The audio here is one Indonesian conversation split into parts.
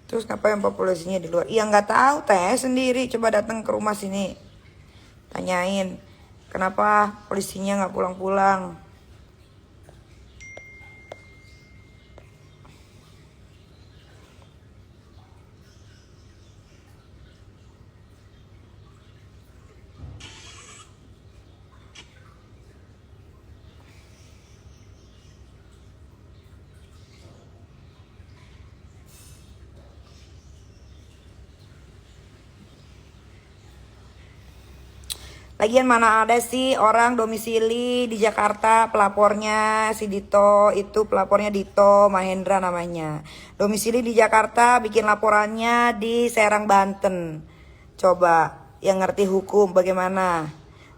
Terus ngapain Pak polisinya di luar? Ya nggak tahu teh sendiri. Coba datang ke rumah sini. Tanyain. Kenapa polisinya nggak pulang-pulang? Lagian mana ada sih orang domisili di Jakarta pelapornya si Dito, itu pelapornya Dito Mahendra namanya. Domisili di Jakarta bikin laporannya di Serang Banten. Coba yang ngerti hukum bagaimana.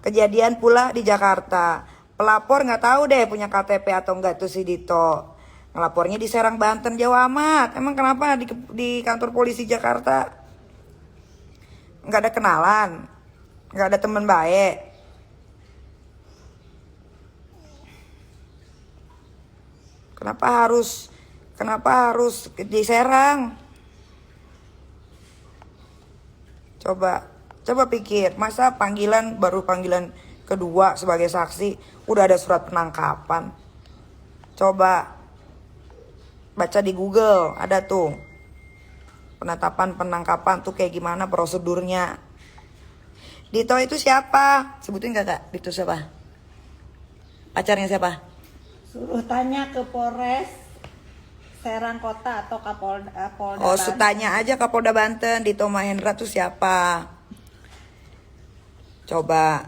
Kejadian pula di Jakarta. Pelapor nggak tahu deh punya KTP atau enggak tuh si Dito. Ngelapornya di Serang Banten, jauh amat. Emang kenapa di kantor polisi Jakarta nggak ada kenalan? Nggak ada teman baik. Kenapa harus di Serang? Coba pikir, masa baru panggilan kedua sebagai saksi udah ada surat penangkapan. Coba baca di Google, ada tuh penetapan penangkapan tuh kayak gimana prosedurnya. Dito itu siapa? Sebutin kakak, Dito siapa? Pacarnya siapa? Suruh tanya ke Polres Serang Kota atau Polda Oh, Banten. tanya aja Kapolda Banten, Dito Mahendra tuh siapa? Coba,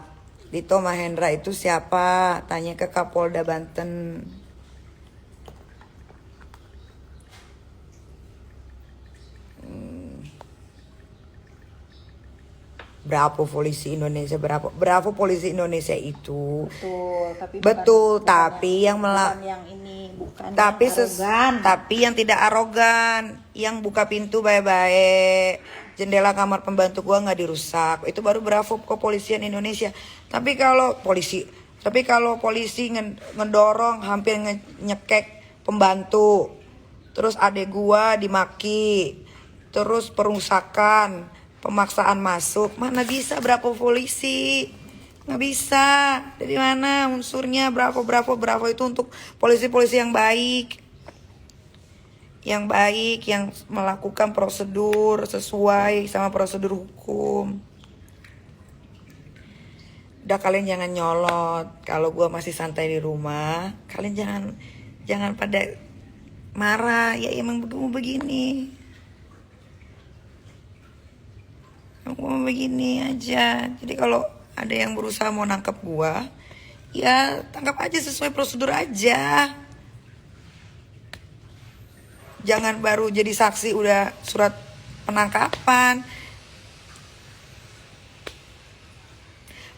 Dito Mahendra itu siapa? Tanya ke Kapolda Banten. Bravo polisi Indonesia, bravo polisi Indonesia itu. Betul, tapi yang bukan yang ini, bukan tapi yang arogan. tapi yang tidak arogan, yang buka pintu baik-baik, jendela kamar pembantu gua nggak dirusak, itu baru bravo kepolisian Indonesia. Tapi kalau polisi ngedorong hampir nyekek pembantu, terus adek gua dimaki, terus perusakan, pemaksaan masuk, mana bisa bravo polisi? Nggak bisa. Dari mana unsurnya? Bravo itu untuk polisi-polisi yang baik. Yang baik, yang melakukan prosedur sesuai sama prosedur hukum. Udah, kalian jangan nyolot. Kalau gua masih santai di rumah, kalian jangan pada marah. Ya emang begini. Emang begini aja. Jadi kalau ada yang berusaha mau nangkep gua, ya tangkap aja sesuai prosedur aja. Jangan baru jadi saksi udah surat penangkapan.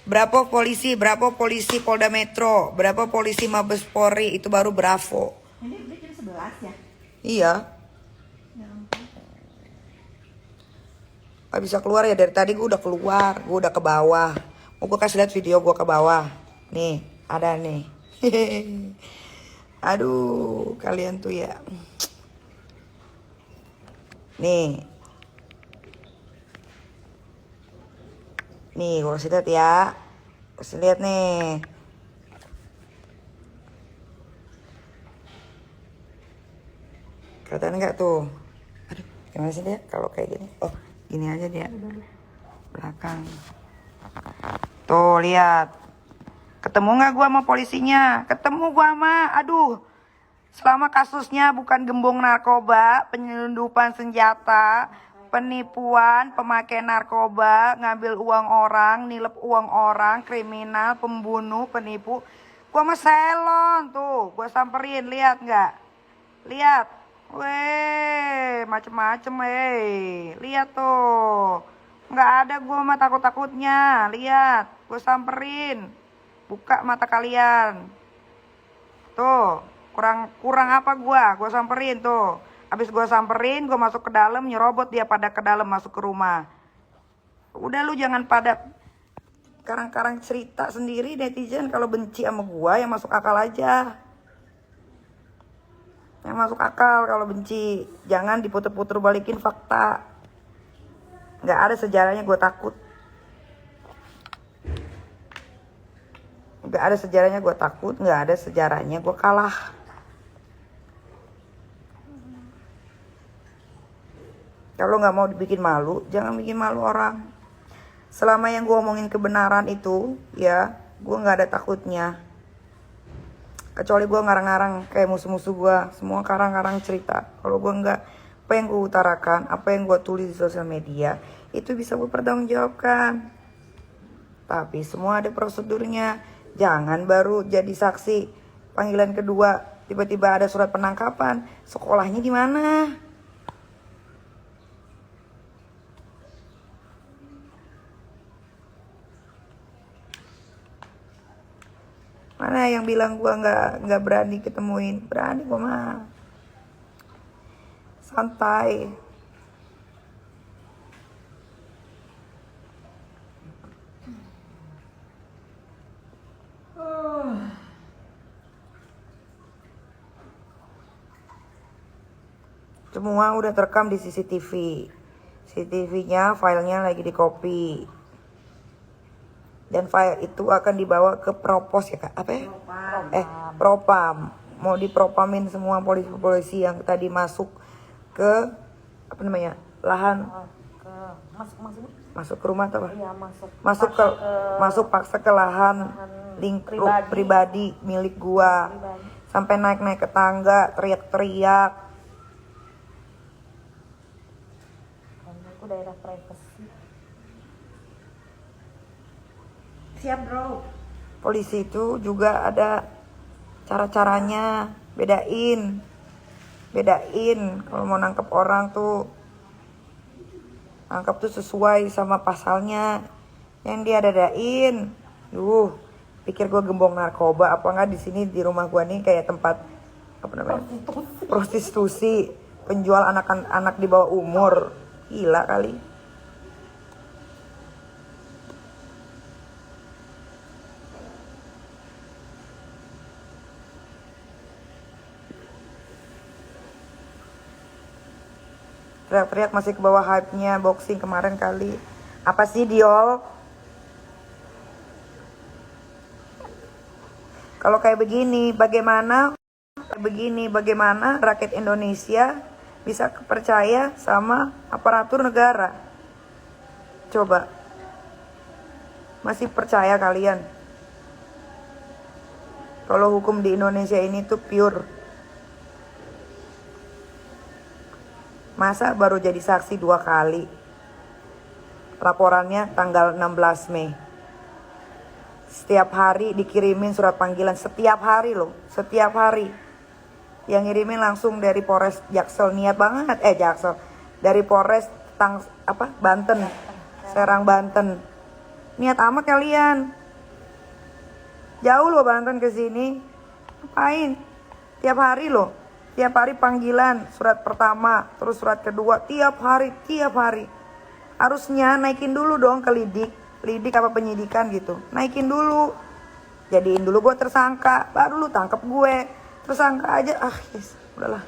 Berapa polisi Polda Metro, berapa polisi Mabes Polri, itu baru bravo. Ini udah jam 11 ya? Iya. Ya ampun. Gak bisa keluar ya, dari tadi gue udah keluar, gue udah ke bawah. Mau gue kasih lihat video gue ke bawah. Nih, ada nih. Aduh, kalian tuh ya. Nih, gue kasih lihat ya. Kasih lihat nih. Kelihatan nggak tuh? Aduh, gimana sih dia kalau kayak gini? Oh, gini aja dia. Belakang. Tuh, lihat. Ketemu nggak gua sama polisinya? Ketemu gua sama, aduh. Selama kasusnya bukan gembong narkoba, penyelundupan senjata, penipuan, pemakaian narkoba, ngambil uang orang, nilep uang orang, kriminal, pembunuh, penipu. Gua sama Selon tuh, gua samperin, lihat nggak? Lihat. Weh, macem-macem lihat tuh. Nggak ada gua mah takut-takutnya. Lihat, gua samperin. Buka mata kalian. Tuh, kurang apa gua samperin tuh. Habis gua samperin, gua masuk ke dalam, nyerobot dia pada ke dalam masuk ke rumah. Udah lu jangan pada karang-karang cerita sendiri netizen. Kalau benci sama gua yang masuk akal aja. Yang Yang masuk akal kalau benci. Jangan diputer-puter balikin fakta. Nggak ada sejarahnya gue takut. Nggak ada sejarahnya gue takut. Nggak ada sejarahnya gue kalah. Kalau nggak mau dibikin malu, jangan bikin malu orang. Selama yang gue omongin kebenaran itu, ya, gue nggak ada takutnya. Kecuali gue ngarang-ngarang kayak musuh-musuh gue. Semua karang-karang cerita. Kalau gue nggak, apa yang gue utarakan, apa yang gue tulis di sosial media, itu bisa gue pertanggungjawabkan. Tapi semua ada prosedurnya. Jangan baru jadi saksi panggilan kedua, tiba-tiba ada surat penangkapan. Sekolahnya di mana? Mana yang bilang gua nggak berani ketemuin? Berani gua mah. Santai. Semua udah terekam di CCTV. CCTV-nya filenya lagi di copy. Dan file itu akan dibawa ke propos ya kak? Apa ya? Propam. Mau dipropamin semua polisi-polisi yang tadi masuk ke apa namanya, lahan, masuk ke rumah atau apa? Iya, masuk paksa ke lahan pribadi milik gua. Sampai naik-naik ke tangga, teriak-teriak. Karena itu daerah privasi. Siap bro. Polisi itu juga ada cara-caranya, bedain kalau mau nangkep orang tuh, nangkep tuh sesuai sama pasalnya yang dia dadain. Pikir gue gembong narkoba apa nggak? Di sini di rumah gue nih kayak tempat apa namanya, prostitusi, penjual anak-anak di bawah umur. Gila kali. Teriak-teriak masih ke bawah hype-nya boxing kemarin kali. Apa sih Diol? Kalau kayak begini, bagaimana rakyat Indonesia bisa percaya sama aparatur negara? Coba. Masih percaya kalian? Kalau hukum di Indonesia ini tuh pure. Masa baru jadi saksi 2 kali? Laporannya tanggal 16 Mei. Setiap hari dikirimin surat panggilan. Setiap hari loh. Setiap hari. Yang ngirimin langsung dari Polres Jaksel. Niat banget. Jaksel. Dari Polres Banten. Serang Banten. Niat amat kalian. Jauh loh Banten ke sini. Ngapain? Tiap hari loh. Tiap hari panggilan, surat pertama, terus surat kedua, tiap hari. Harusnya naikin dulu dong ke lidik apa penyidikan gitu. Naikin dulu. Jadiin dulu gue tersangka, baru lu tangkep gue. Tersangka aja, yes, udahlah.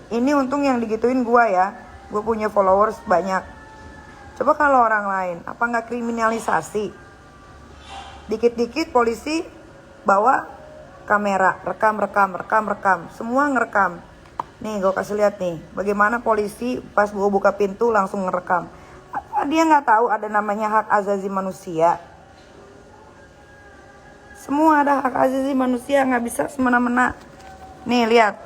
Ini untung yang digituin gue ya. Gue punya followers banyak. Coba kalau orang lain, apa nggak kriminalisasi? Dikit-dikit polisi bawa kamera, rekam. Semua ngerekam. Nih gue kasih lihat nih, bagaimana polisi pas gue buka pintu langsung ngerekam. Apa dia nggak tahu ada namanya hak asasi manusia? Semua ada hak asasi manusia, nggak bisa semena-mena. Nih lihat,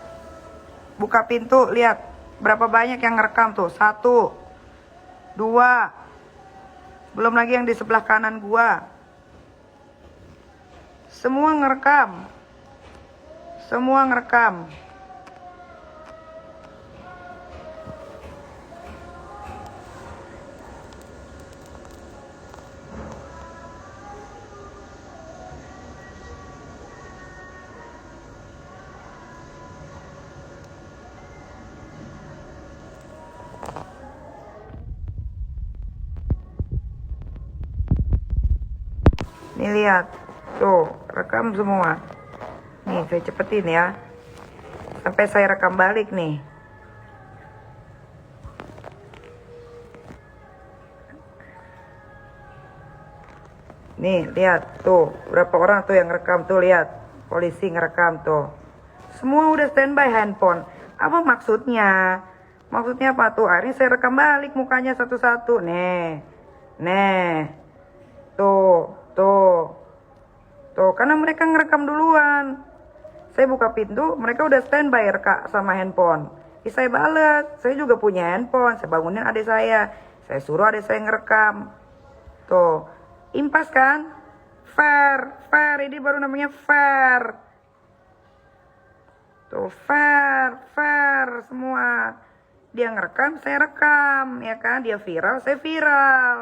buka pintu, lihat berapa banyak yang ngerekam tuh. 1, 2, belum lagi yang di sebelah kanan gua. Semua ngerekam. Nih lihat. Tuh, rekam semua. Nih, saya cepetin ya. Sampai saya rekam balik nih. Nih, lihat tuh, berapa orang tuh yang rekam tuh, lihat. Polisi ngerekam tuh. Semua udah standby handphone. Apa maksudnya? Maksudnya apa tuh? Akhirnya saya rekam balik mukanya satu-satu. Nih. Nih. Tuh, tuh. Tuh, karena mereka ngerekam duluan. Saya buka pintu, mereka udah standby reka sama handphone. Saya balas, saya juga punya handphone. Saya bangunin adik saya. Saya suruh adik saya ngerekam. Tuh, impas kan? Fair, fair. Ini baru namanya fair. Tuh, fair, fair semua. Dia ngerekam, saya rekam, ya kan? Dia viral, saya viral.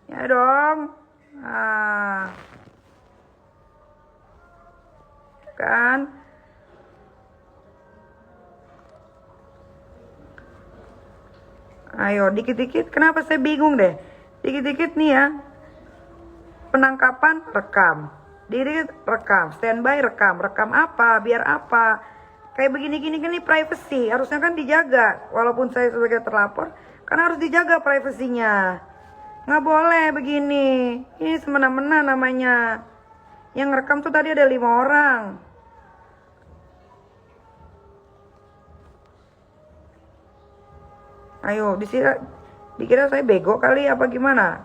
Ya dong. Nah, kan? Ayo, dikit-dikit. Kenapa saya bingung deh? Dikit-dikit nih ya. Penangkapan rekam. Dikit rekam. Standby rekam. Rekam apa? Biar apa? Kayak begini-gini kan ini privacy. Harusnya kan dijaga. Walaupun saya sebagai terlapor, kan harus dijaga privasinya. Nggak boleh begini. Ini semena-mena namanya. Yang rekam tuh tadi ada 5 orang. Ayo, dikira saya bego kali apa gimana?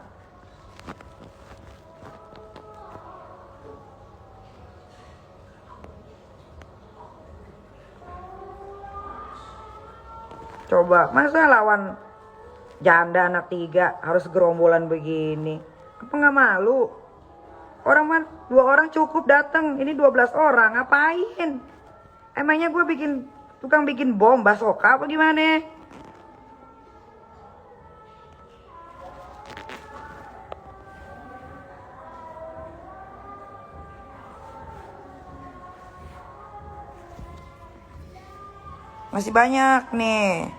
Coba, masa lawan janda anak 3 harus gerombolan begini? Apa nggak malu? Orang mah 2 orang cukup datang, ini 12 orang, ngapain? Emangnya gue tukang bikin bom basoka apa gimana? Masih banyak nih.